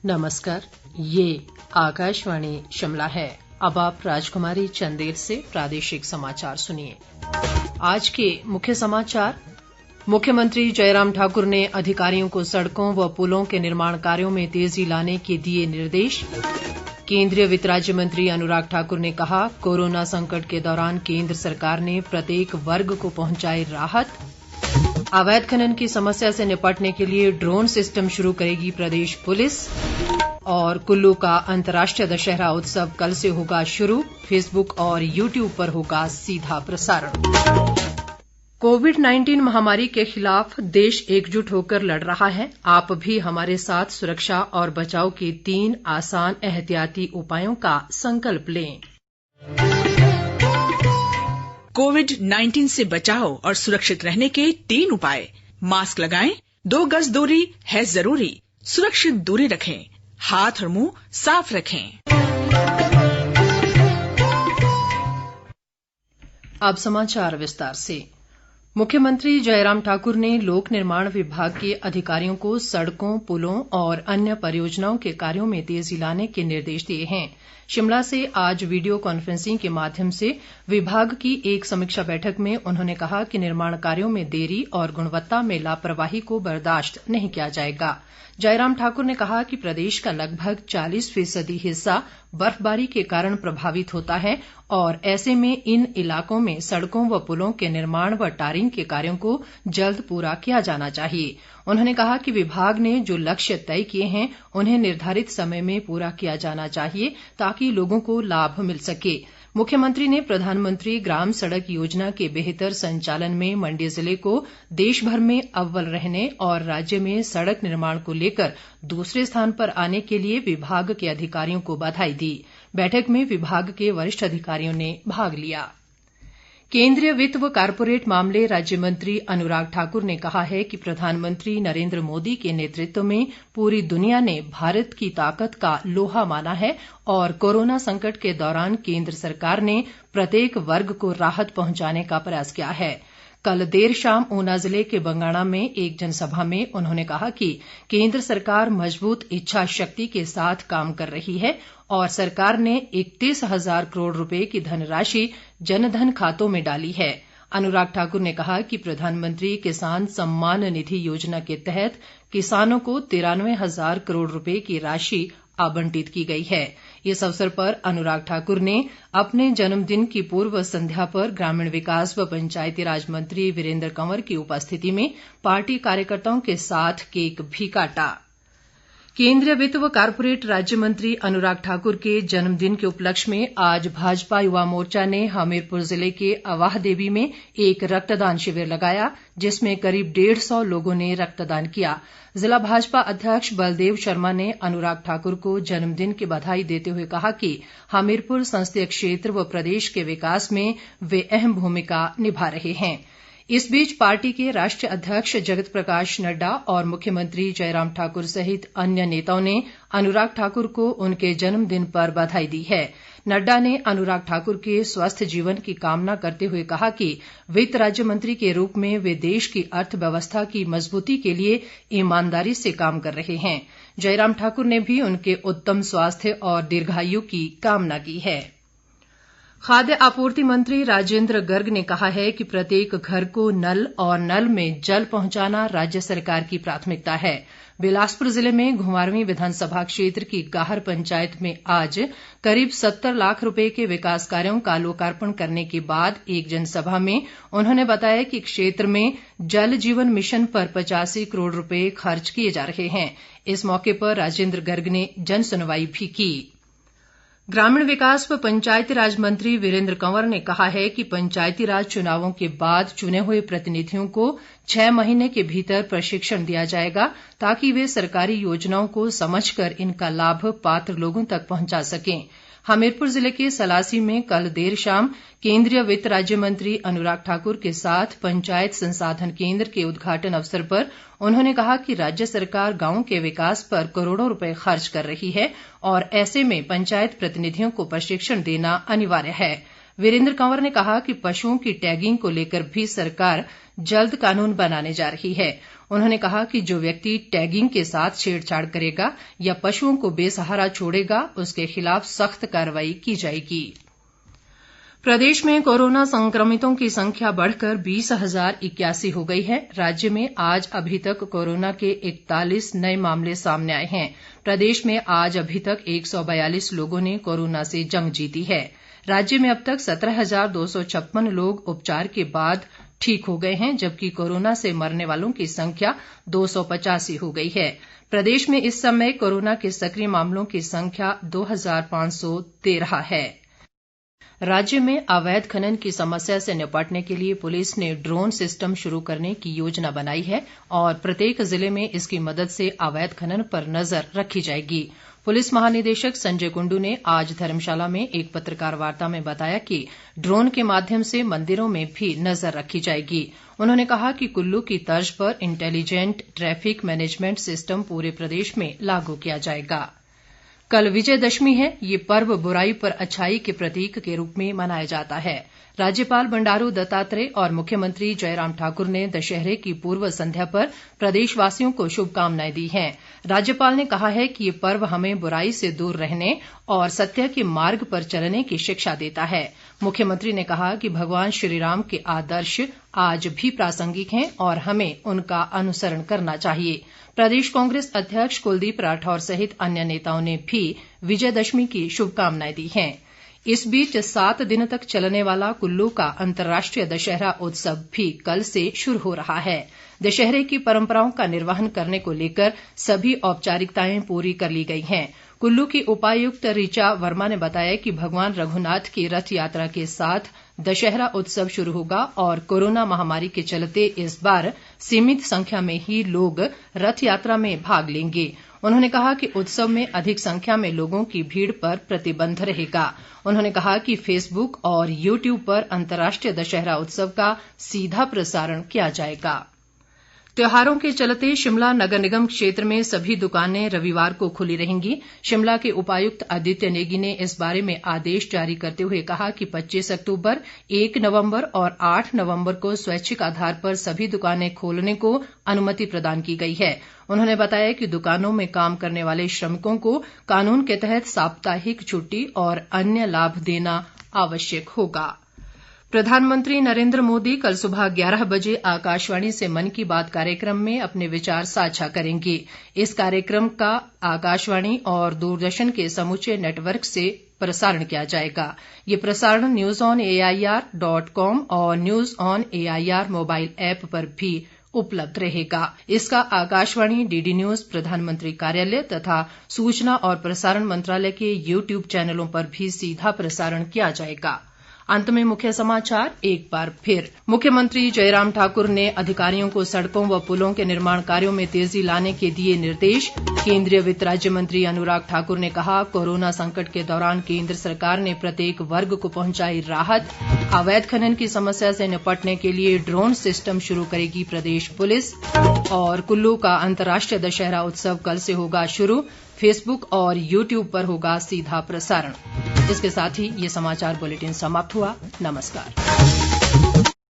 नमस्कार, ये आकाशवाणी शिमला है। अब आप राजकुमारी चंदेल से प्रादेशिक समाचार सुनिए। आज के मुख्य समाचार। मुख्यमंत्री जयराम ठाकुर ने अधिकारियों को सड़कों व पुलों के निर्माण कार्यों में तेजी लाने के दिए निर्देश। केंद्रीय वित्त राज्य मंत्री अनुराग ठाकुर ने कहा, कोरोना संकट के दौरान केंद्र सरकार ने प्रत्येक वर्ग को पहुंचाई राहत। अवैध खनन की समस्या से निपटने के लिए ड्रोन सिस्टम शुरू करेगी प्रदेश पुलिस। और कुल्लू का अंतर्राष्ट्रीय दशहरा उत्सव कल से होगा शुरू, फेसबुक और यूट्यूब पर होगा सीधा प्रसारण। कोविड-19 महामारी के खिलाफ देश एकजुट होकर लड़ रहा है। आप भी हमारे साथ सुरक्षा और बचाव के 3 आसान एहतियाती उपायों का संकल्प लें। कोविड-19 से बचाव और सुरक्षित रहने के 3 उपाय। मास्क लगाएं, 2 गज दूरी है जरूरी, सुरक्षित दूरी रखें, हाथ और मुंह साफ रखें। अब समाचार विस्तार से। मुख्यमंत्री जयराम ठाकुर ने लोक निर्माण विभाग के अधिकारियों को सड़कों, पुलों और अन्य परियोजनाओं के कार्यों में तेजी लाने के निर्देश दिए हैं। शिमला से आज वीडियो कॉन्फ्रेंसिंग के माध्यम से विभाग की एक समीक्षा बैठक में उन्होंने कहा कि निर्माण कार्यों में देरी और गुणवत्ता में लापरवाही को बर्दाश्त नहीं किया जाएगा। जयराम ठाकुर ने कहा कि प्रदेश का लगभग 40% हिस्सा बर्फबारी के कारण प्रभावित होता है और ऐसे में इन इलाकों में सड़कों व पुलों के निर्माण व टारिंग के कार्यों को जल्द पूरा किया जाना चाहिए। उन्होंने कहा कि विभाग ने जो लक्ष्य तय किए हैं उन्हें निर्धारित समय में पूरा किया जाना चाहिए ताकि लोगों को लाभ मिल सके। मुख्यमंत्री ने प्रधानमंत्री ग्राम सड़क योजना के बेहतर संचालन में मंडी जिले को देश भर में अव्वल रहने और राज्य में सड़क निर्माण को लेकर दूसरे स्थान पर आने के लिए विभाग के अधिकारियों को बधाई दी। बैठक में विभाग के वरिष्ठ अधिकारियों ने भाग लिया। केंद्रीय वित्त व कारपोरेट मामले राज्य मंत्री अनुराग ठाकुर ने कहा है कि प्रधानमंत्री नरेंद्र मोदी के नेतृत्व में पूरी दुनिया ने भारत की ताकत का लोहा माना है और कोरोना संकट के दौरान केंद्र सरकार ने प्रत्येक वर्ग को राहत पहुंचाने का प्रयास किया है। कल देर शाम ऊना जिले के बंगाणा में एक जनसभा में उन्होंने कहा कि केंद्र सरकार मजबूत इच्छा शक्ति के साथ काम कर रही है और सरकार ने 31,000 करोड़ रुपए की धनराशि जनधन खातों में डाली है। अनुराग ठाकुर ने कहा कि प्रधानमंत्री किसान सम्मान निधि योजना के तहत किसानों को 93,000 करोड़ रुपए की राशि आवंटित की गई है। इस अवसर पर अनुराग ठाकुर ने अपने जन्मदिन की पूर्व संध्या पर ग्रामीण विकास व पंचायती राज मंत्री वीरेंद्र कंवर की उपस्थिति में पार्टी कार्यकर्ताओं के साथ केक भी काटा। केंद्रीय वित्त व कारपोरेट राज्य मंत्री अनुराग ठाकुर के जन्मदिन के उपलक्ष्य में आज भाजपा युवा मोर्चा ने हमीरपुर जिले के अवाह देवी में एक रक्तदान शिविर लगाया जिसमें करीब 150 लोगों ने रक्तदान किया। जिला भाजपा अध्यक्ष बलदेव शर्मा ने अनुराग ठाकुर को जन्मदिन की बधाई देते हुए कहा कि हमीरपुर संसदीय क्षेत्र व प्रदेश के विकास में वे अहम भूमिका निभा रहे हैं। इस बीच पार्टी के राष्ट्रीय अध्यक्ष जगत प्रकाश नड्डा और मुख्यमंत्री जयराम ठाकुर सहित अन्य नेताओं ने अनुराग ठाकुर को उनके जन्मदिन पर बधाई दी है। नड्डा ने अनुराग ठाकुर के स्वस्थ जीवन की कामना करते हुए कहा कि वित्त राज्य मंत्री के रूप में वे देश की अर्थव्यवस्था की मजबूती के लिए ईमानदारी से काम कर रहे हैं। जयराम ठाकुर ने भी उनके उत्तम स्वास्थ्य और दीर्घायु की कामना की है। खाद्य आपूर्ति मंत्री राजेंद्र गर्ग ने कहा है कि प्रत्येक घर को नल और नल में जल पहुंचाना राज्य सरकार की प्राथमिकता है। बिलासपुर जिले में घुमारवीं विधानसभा क्षेत्र की गाहर पंचायत में आज करीब 70 लाख रुपए के विकास कार्यों का लोकार्पण करने के बाद एक जनसभा में उन्होंने बताया कि क्षेत्र में जल जीवन मिशन पर 85 करोड़ रुपए खर्च किए जा रहे हैं। इस मौके पर राजेंद्र गर्ग ने जन सुनवाई भी की। ग्रामीण विकास व पंचायती राज मंत्री वीरेंद्र कंवर ने कहा है कि पंचायती राज चुनावों के बाद चुने हुए प्रतिनिधियों को 6 महीने के भीतर प्रशिक्षण दिया जाएगा ताकि वे सरकारी योजनाओं को समझकर इनका लाभ पात्र लोगों तक पहुंचा सकें। हमीरपुर जिले के सलासी में कल देर शाम केंद्रीय वित्त राज्य मंत्री अनुराग ठाकुर के साथ पंचायत संसाधन केंद्र के उद्घाटन अवसर पर उन्होंने कहा कि राज्य सरकार गांवों के विकास पर करोड़ों रुपए खर्च कर रही है और ऐसे में पंचायत प्रतिनिधियों को प्रशिक्षण देना अनिवार्य है। वीरेंद्र कंवर ने कहा कि पशुओं की टैगिंग को लेकर भी सरकार जल्द कानून बनाने जा रही है। उन्होंने कहा कि जो व्यक्ति टैगिंग के साथ छेड़छाड़ करेगा या पशुओं को बेसहारा छोड़ेगा उसके खिलाफ सख्त कार्रवाई की जाएगी। प्रदेश में कोरोना संक्रमितों की संख्या बढ़कर 20,081 हो गई है। राज्य में आज अभी तक कोरोना के 41 नए मामले सामने आए हैं। प्रदेश में आज अभी तक 142 लोगों ने कोरोना से जंग जीती है। राज्य में अब तक 17,256 लोग उपचार के बाद ठीक हो गए हैं, जबकि कोरोना से मरने वालों की संख्या 285 हो गई है। प्रदेश में इस समय कोरोना के सक्रिय मामलों की संख्या 2,513 है। राज्य में अवैध खनन की समस्या से निपटने के लिए पुलिस ने ड्रोन सिस्टम शुरू करने की योजना बनाई है और प्रत्येक जिले में इसकी मदद से अवैध खनन पर नजर रखी जाएगी। पुलिस महानिदेशक संजय कुंडू ने आज धर्मशाला में एक पत्रकार वार्ता में बताया कि ड्रोन के माध्यम से मंदिरों में भी नजर रखी जाएगी। उन्होंने कहा कि कुल्लू की तर्ज पर इंटेलिजेंट ट्रैफिक मैनेजमेंट सिस्टम पूरे प्रदेश में लागू किया जाएगा। कल विजयदशमी है। ये पर्व बुराई पर अच्छाई के प्रतीक के रूप में मनाया जाता है। राज्यपाल बंडारू दत्तात्रेय और मुख्यमंत्री जयराम ठाकुर ने दशहरे की पूर्व संध्या पर प्रदेशवासियों को शुभकामनाएं दी हैं। राज्यपाल ने कहा है कि ये पर्व हमें बुराई से दूर रहने और सत्य के मार्ग पर चलने की शिक्षा देता है। मुख्यमंत्री ने कहा कि भगवान श्रीराम के आदर्श आज भी प्रासंगिक हैं और हमें उनका अनुसरण करना चाहिए। प्रदेश कांग्रेस अध्यक्ष कुलदीप राठौर सहित अन्य नेताओं ने भी विजयदशमी की शुभकामनाएं दी हैं। इस बीच 7 दिन तक चलने वाला कुल्लू का अंतर्राष्ट्रीय दशहरा उत्सव भी कल से शुरू हो रहा है। दशहरे की परंपराओं का निर्वहन करने को लेकर सभी औपचारिकताएं पूरी कर ली गई हैं। कुल्लू की उपायुक्त ऋचा वर्मा ने बताया कि भगवान रघुनाथ की रथ यात्रा के साथ दशहरा उत्सव शुरू होगा और कोरोना महामारी के चलते इस बार सीमित संख्या में ही लोग रथ यात्रा में भाग लेंगे। उन्होंने कहा कि उत्सव में अधिक संख्या में लोगों की भीड़ पर प्रतिबंध रहेगा। उन्होंने कहा कि फेसबुक और यूट्यूब पर अंतर्राष्ट्रीय दशहरा उत्सव का सीधा प्रसारण किया जाएगा। त्योहारों के चलते शिमला नगर निगम क्षेत्र में सभी दुकानें रविवार को खुली रहेंगी। शिमला के उपायुक्त आदित्य नेगी ने इस बारे में आदेश जारी करते हुए कहा कि 25 अक्तूबर, 1 नवंबर और 8 नवंबर को स्वैच्छिक आधार पर सभी दुकानें खोलने को अनुमति प्रदान की गई है। उन्होंने बताया कि दुकानों में काम करने वाले श्रमिकों को कानून के तहत साप्ताहिक छुट्टी और अन्य लाभ देना आवश्यक होगा। प्रधानमंत्री नरेंद्र मोदी कल सुबह 11 बजे आकाशवाणी से मन की बात कार्यक्रम में अपने विचार साझा करेंगे। इस कार्यक्रम का आकाशवाणी और दूरदर्शन के समूचे नेटवर्क से प्रसारण किया जाएगा। ये प्रसारण newsonair.com और news on AIR mobile app पर भी उपलब्ध रहेगा। इसका आकाशवाणी, डीडी न्यूज, प्रधानमंत्री कार्यालय तथा सूचना और प्रसारण मंत्रालय के यूट्यूब चैनलों पर भी सीधा प्रसारण किया जाएगा। अंत में मुख्य समाचार एक बार फिर। मुख्यमंत्री जयराम ठाकुर ने अधिकारियों को सड़कों व पुलों के निर्माण कार्यों में तेजी लाने के दिए निर्देश। केंद्रीय वित्त राज्य मंत्री अनुराग ठाकुर ने कहा, कोरोना संकट के दौरान केंद्र सरकार ने प्रत्येक वर्ग को पहुंचाई राहत। अवैध खनन की समस्या से निपटने के लिए ड्रोन सिस्टम शुरू करेगी प्रदेश पुलिस। और कुल्लू का अंतर्राष्ट्रीय दशहरा उत्सव कल से होगा शुरू। फेसबुक और यूट्यूब पर होगा सीधा प्रसारण। इसके साथ ही ये समाचार बुलेटिन समाप्त हुआ। नमस्कार।